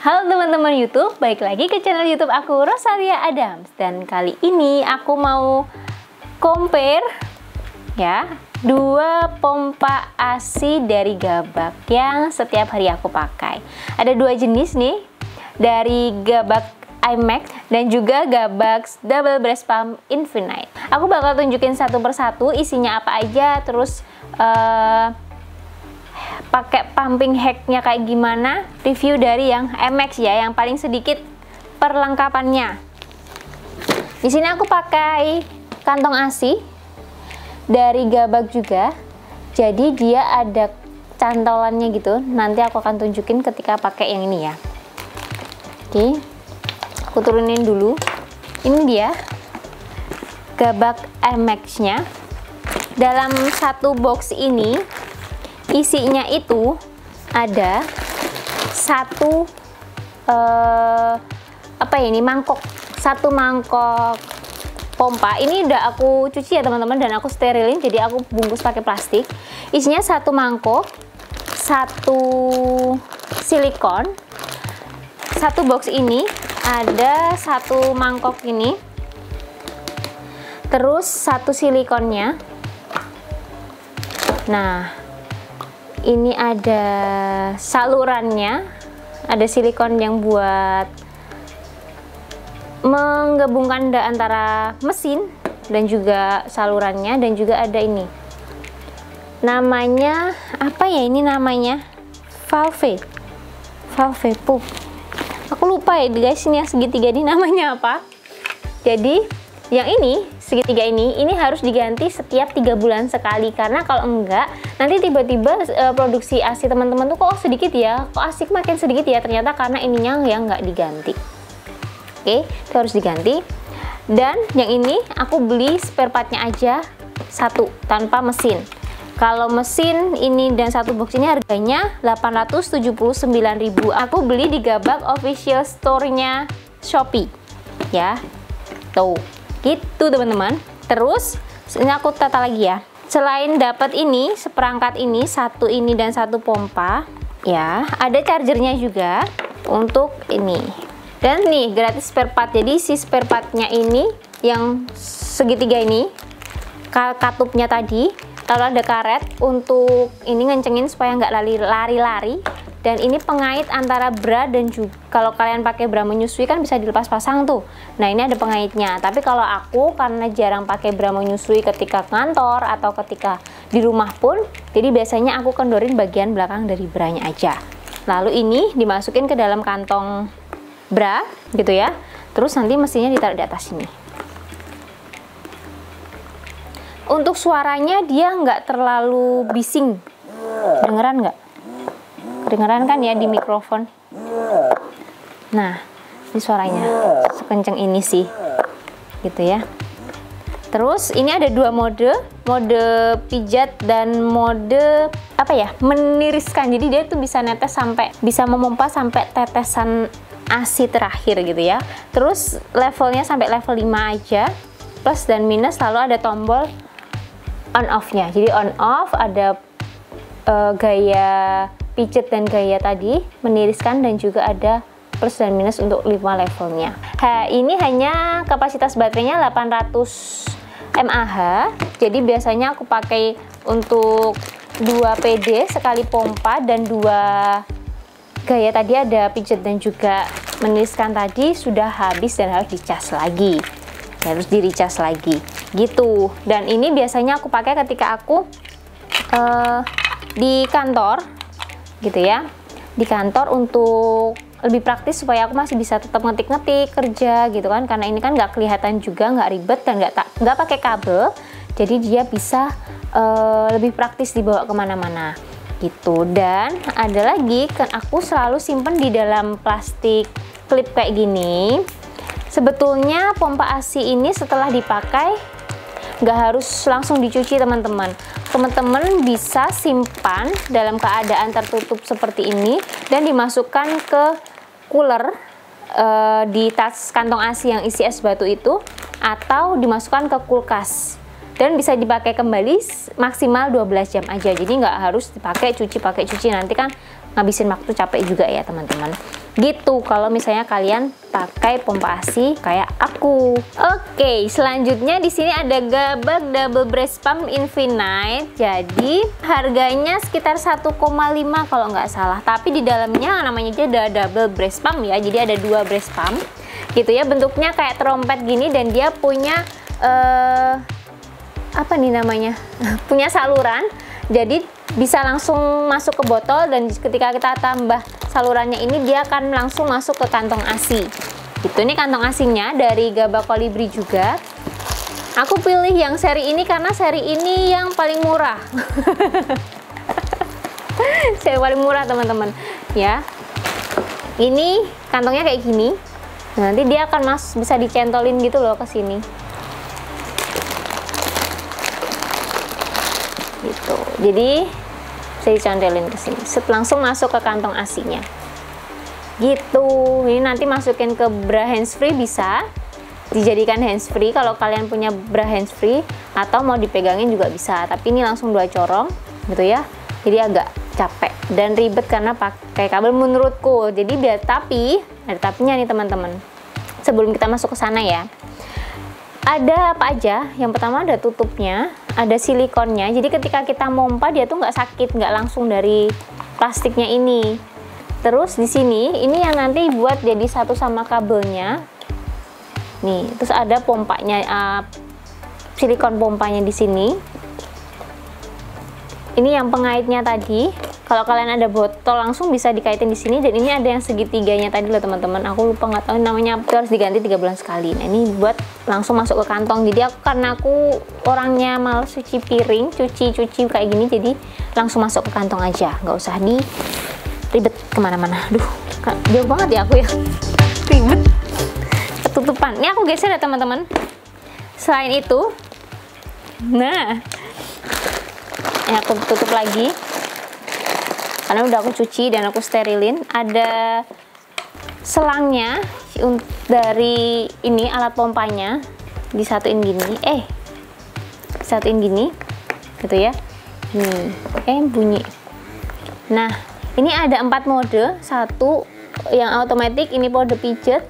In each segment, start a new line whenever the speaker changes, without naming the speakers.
Halo teman-teman YouTube, balik lagi ke channel YouTube aku, Rosalia Adams. Dan kali ini aku mau compare ya, dua pompa ASI dari Gabak yang setiap hari aku pakai. Ada dua jenis nih, dari Gabak iMax dan juga Gabak Double Breast Pump Infinite. Aku bakal tunjukin satu persatu isinya apa aja, terus pakai pumping hacknya kayak gimana, review dari yang iMax ya, yang paling sedikit perlengkapannya. Di sini aku pakai kantong ASI dari Gabak juga, jadi dia ada cantolannya gitu. Nanti aku akan tunjukin ketika pakai yang ini ya. Oke, aku turunin dulu. Ini dia Gabak iMax nya. Dalam satu box ini isinya itu ada satu satu mangkok pompa. Ini udah aku cuci ya teman-teman, dan aku sterilin, jadi aku bungkus pakai plastik. Isinya satu mangkok, satu silikon. Satu box ini ada satu mangkok ini, terus satu silikonnya. Nah, ini ada salurannya, ada silikon yang buat menggabungkan antara mesin dan juga salurannya, dan juga ada ini namanya apa ya, ini namanya valve pump. Aku lupa ya guys, ini yang segitiga ini namanya apa. Jadi yang ini segitiga ini harus diganti setiap 3 bulan sekali, karena kalau enggak nanti tiba-tiba produksi ASI teman-teman tuh kok sedikit ya, kok ASI makin sedikit ya, ternyata karena ininya yang nggak diganti. Oke, itu harus diganti. Dan yang ini aku beli spare partnya aja satu tanpa mesin. Kalau mesin ini dan satu box ini harganya 879.000. Aku beli di Gabak official store-nya Shopee ya, tuh gitu teman-teman. Terus ini aku tata lagi ya. Selain dapat ini seperangkat ini, satu ini dan satu pompa ya, ada chargernya juga untuk ini. Dan nih gratis spare part. Jadi si spare partnya ini yang segitiga ini, katupnya tadi, lalu ada karet untuk ini ngencengin supaya nggak lari-lari. Dan ini pengait antara bra dan juga kalau kalian pakai bra menyusui kan bisa dilepas pasang tuh. Nah, ini ada pengaitnya. Tapi kalau aku karena jarang pakai bra menyusui ketika kantor atau ketika di rumah pun, jadi biasanya aku kendorin bagian belakang dari branya aja. Lalu ini dimasukin ke dalam kantong bra gitu ya. Terus nanti mesinnya ditaruh di atas sini. Untuk suaranya dia nggak terlalu bising. Dengeran nggak? Kedengeran kan ya di mikrofon. Nah, ini suaranya sekencang ini sih gitu ya. Terus ini ada dua mode pijat dan mode apa ya, meniriskan. Jadi dia tuh bisa netes sampai, bisa memompa sampai tetesan ASI terakhir gitu ya. Terus levelnya sampai level 5 aja, plus dan minus. Lalu ada tombol on off nya. Jadi on off ada gaya pijat dan gaya tadi, meniriskan, dan juga ada plus dan minus untuk 5 levelnya. Ini hanya kapasitas baterainya 800 mAh. Jadi biasanya aku pakai untuk 2 PD sekali pompa, dan 2 gaya tadi ada pijat dan juga meniriskan tadi sudah habis dan harus dicas lagi. Harus di-recas lagi gitu. Dan ini biasanya aku pakai ketika aku di kantor gitu ya, di kantor untuk lebih praktis supaya aku masih bisa tetap ngetik-ngetik kerja gitu kan, karena ini kan nggak kelihatan juga, nggak ribet, dan nggak pakai kabel, jadi dia bisa lebih praktis dibawa kemana-mana gitu. Dan ada lagi kan, aku selalu simpen di dalam plastik klip kayak gini. Sebetulnya pompa ASI ini setelah dipakai nggak harus langsung dicuci teman-teman. Teman-teman bisa simpan dalam keadaan tertutup seperti ini dan dimasukkan ke cooler di tas kantong ASI yang isi es batu itu, atau dimasukkan ke kulkas dan bisa dipakai kembali maksimal 12 jam aja. Jadi nggak harus dipakai cuci, nanti kan ngabisin waktu, capek juga ya teman-teman. Gitu kalau misalnya kalian pakai pompa ASI kayak aku. Oke, selanjutnya di sini ada Gabak Double Breast Pump Infinite. Jadi harganya sekitar 1,5 kalau nggak salah. Tapi di dalamnya namanya aja ada double breast pump ya. Jadi ada 2 breast pump gitu ya. Bentuknya kayak trompet gini dan dia punya apa nih namanya? punya saluran. Jadi bisa langsung masuk ke botol dan ketika kita tambah salurannya ini dia akan langsung masuk ke kantong ASI. Gitu, ini kantong ASINya dari Gabak Kolibri juga. Aku pilih yang seri ini karena seri ini yang paling murah. Seri paling murah teman-teman ya. Ini kantongnya kayak gini. Nanti dia akan bisa dicentolin gitu loh ke sini. Gitu. Jadi bisa dicontelin ke sini. Langsung masuk ke kantong ASINya. Gitu. Ini nanti masukin ke bra handsfree bisa. Dijadikan handsfree kalau kalian punya bra handsfree atau mau dipegangin juga bisa. Tapi ini langsung 2 corong gitu ya. Jadi agak capek dan ribet karena pakai kabel menurutku. Jadi biar ada tapinya nih teman-teman. Sebelum kita masuk ke sana ya. Ada apa aja? Yang pertama ada tutupnya, ada silikonnya. Jadi ketika kita mompa dia tuh nggak sakit, nggak langsung dari plastiknya ini. Terus di sini ini yang nanti buat jadi satu sama kabelnya. Nih, terus ada pompanya, silikon pompanya di sini. Ini yang pengaitnya tadi. Kalau kalian ada botol langsung bisa dikaitin di sini dan ini ada yang segitiganya tadi loh teman-teman. Aku lupa nggak tahu namanya, itu harus diganti 3 bulan sekali. Nah, ini buat langsung masuk ke kantong. Jadi karena aku orangnya males cuci piring, cuci kayak gini, jadi langsung masuk ke kantong aja, nggak usah ribet kemana-mana. Aduh, jauh banget ya aku ya. Ribet. Ketutupan. Ini aku geser ya teman-teman. Selain itu, nah, ini aku tutup lagi. Karena udah aku cuci dan aku sterilin. Ada selangnya dari ini alat pompanya, disatuin gini. Disatuin gini, gitu ya. Bunyi. Nah, ini ada 4 mode. 1 yang otomatis, ini mode pijet,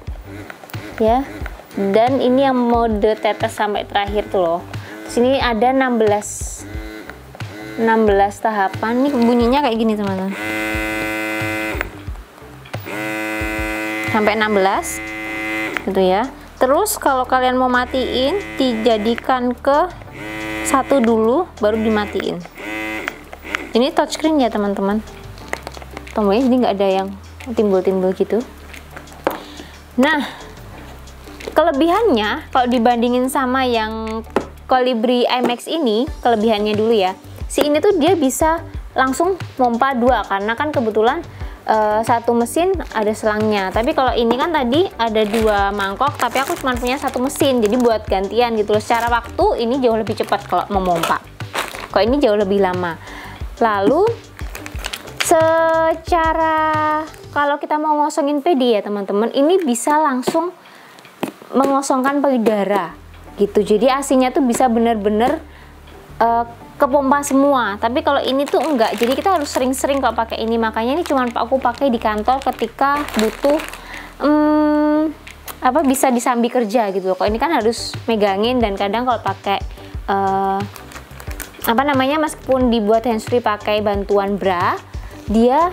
ya. Dan ini yang mode tetes sampai terakhir tuh loh. Sini ada 16 tahapan. Nih bunyinya kayak gini teman-teman, sampai 16 gitu ya. Terus kalau kalian mau matiin, dijadikan ke 1 dulu baru dimatiin. Ini touchscreen ya teman-teman, tombolnya jadi nggak ada yang timbul-timbul gitu. Nah, kelebihannya kalau dibandingin sama yang Kolibri IMAX ini, kelebihannya dulu ya, si ini tuh dia bisa langsung pompa 2 karena kan kebetulan satu mesin ada selangnya. Tapi kalau ini kan tadi ada 2 mangkok, tapi aku cuma punya 1 mesin, jadi buat gantian gitu loh. Secara waktu ini jauh lebih cepat kalau memompa, kalau ini jauh lebih lama. Lalu secara kalau kita mau ngosongin PD ya teman-teman, ini bisa langsung mengosongkan payudara gitu. Jadi ASINya tuh bisa bener-bener kepompa semua. Tapi kalau ini tuh enggak, jadi kita harus sering-sering kalau pakai ini. Makanya ini cuma aku pakai di kantor ketika butuh bisa disambi kerja gitu loh. Kalau ini kan harus megangin, dan kadang kalau pakai meskipun dibuat handsfree pakai bantuan bra, dia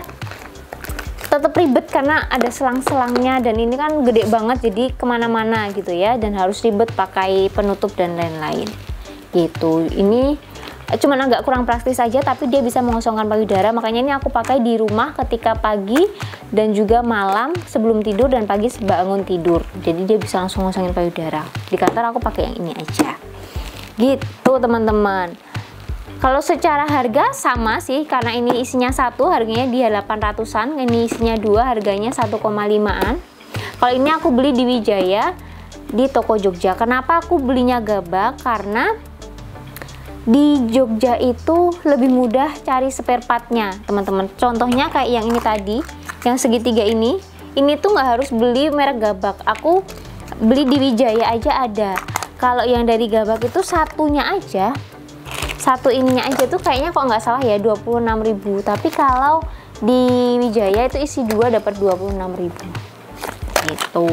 tetap ribet karena ada selang-selangnya, dan ini kan gede banget jadi kemana-mana gitu ya, dan harus ribet pakai penutup dan lain-lain gitu. Ini cuman agak kurang praktis aja, tapi dia bisa mengosongkan payudara. Makanya ini aku pakai di rumah ketika pagi dan juga malam sebelum tidur dan pagi bangun tidur. Jadi dia bisa langsung ngosongin payudara. Di kantor aku pakai yang ini aja gitu teman-teman. Kalau secara harga sama sih, karena ini isinya 1 harganya dia 800-an, ini isinya 2 harganya 1,5-an. Kalau ini aku beli di Wijaya di toko Jogja. Kenapa aku belinya Gabak? Karena di Jogja itu lebih mudah cari spare partnya teman-teman. Contohnya kayak yang ini tadi, yang segitiga ini tuh nggak harus beli merek Gabak, aku beli di Wijaya aja ada. Kalau yang dari Gabak itu satunya aja, satu ininya aja tuh kayaknya kok nggak salah ya 26.000. Tapi kalau di Wijaya itu isi 2 dapat 26.000 gitu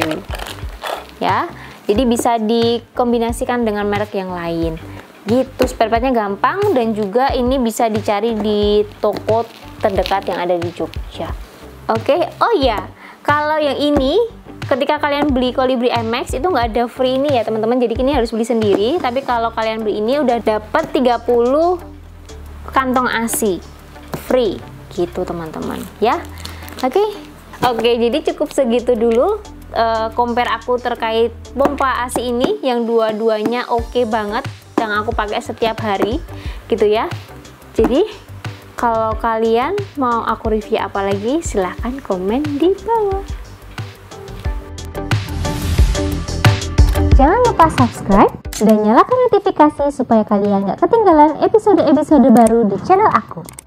ya. Jadi bisa dikombinasikan dengan merek yang lain gitu. Spare partnya gampang dan juga ini bisa dicari di toko terdekat yang ada di Jogja. Oke, oh ya, kalau yang ini ketika kalian beli Kolibri MX itu nggak ada free ini ya teman-teman, jadi ini harus beli sendiri. Tapi kalau kalian beli ini udah dapat 30 kantong ASI free gitu teman-teman ya. Oke, jadi cukup segitu dulu compare aku terkait pompa ASI ini yang dua-duanya oke banget, yang aku pakai setiap hari gitu ya. Jadi kalau kalian mau aku review apa lagi silahkan komen di bawah.
Jangan lupa subscribe dan nyalakan notifikasi supaya kalian gak ketinggalan episode-episode baru di channel aku.